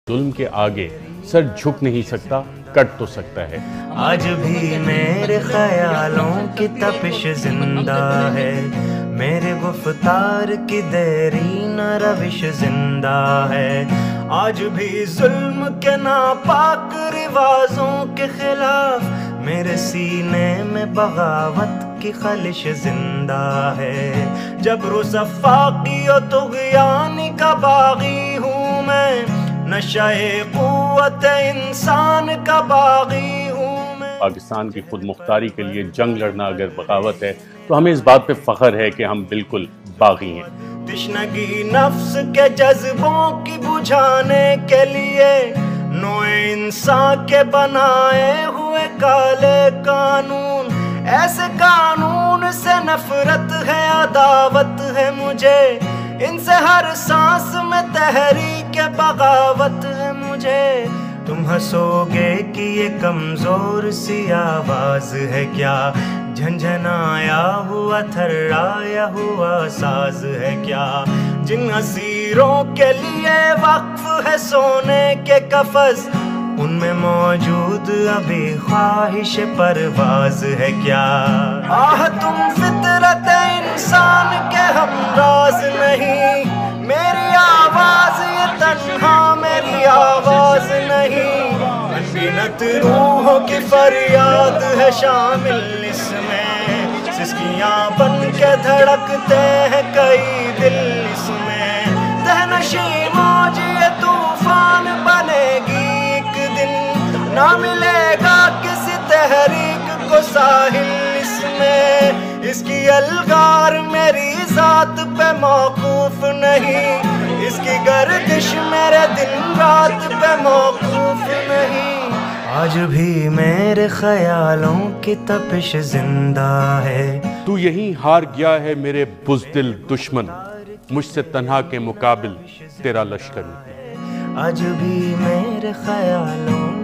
ظلم کے آگے سر جھک نہیں سکتا، کٹ تو سکتا ہے۔ آج بھی میرے خیالوں کی تپش زندہ ہے، میرے گفتار کی دیرینہ روش زندہ ہے۔ آج بھی ظلم کے ناپاک رواجوں کے خلاف میرے سینے میں بغاوت کی خلش زندہ ہے۔ جبر و سفاقی و طغیانی کا باغی ہوں میں، نشہ قوت انسان کا باغی ہوں میں۔ پاکستان کی خود مختاری کے لیے جنگ لڑنا اگر بغاوت ہے تو ہمیں اس بات پہ فخر ہے کہ ہم بالکل باغی ہیں۔ تشنگی نفس کے جذبوں کی بجھانے کے لیے نوع انسان کے بنائے ہوئے کالے قانون، ایسے قانون سے نفرت ہے، عداوت ہے مجھے، ان سے ہر سانس میں تحریک بغاوت ہے مجھے۔ تم ہنسو گے کہ یہ کمزور سی آواز ہے کیا، جھنجھنایا ہوا تھرایا ہوا ساز ہے کیا، جن اسیروں کے لیے وقف ہے سونے کے قفس، ان میں موجود ابھی خواہش پرواز ہے کیا۔ آہ تم فطرت انسان کے ہمراز نہیں، میری آواز یہ تنہا میری آواز نہیں، انگنت روحوں کی فریاد ہے شامل اس میں، سسکیاں بن کے دھڑکتے ہیں کئی دل اس میں، تہنشی موج یہ طوفان بنے گی ایک دن، نہ ملے گا کسی تحریک کو ساحل اس میں، اس کی الغار میری ذات پہ موقوف نہیں، اس کی گردش میرے دن رات پہ موقوف نہیں۔ آج بھی میرے خیالوں کی تپش زندہ ہے۔ تو یہیں ہار گیا ہے میرے بزدل دشمن، مجھ سے تنہا کے مقابل تیرا لشکر نہیں۔ آج بھی میرے خیالوں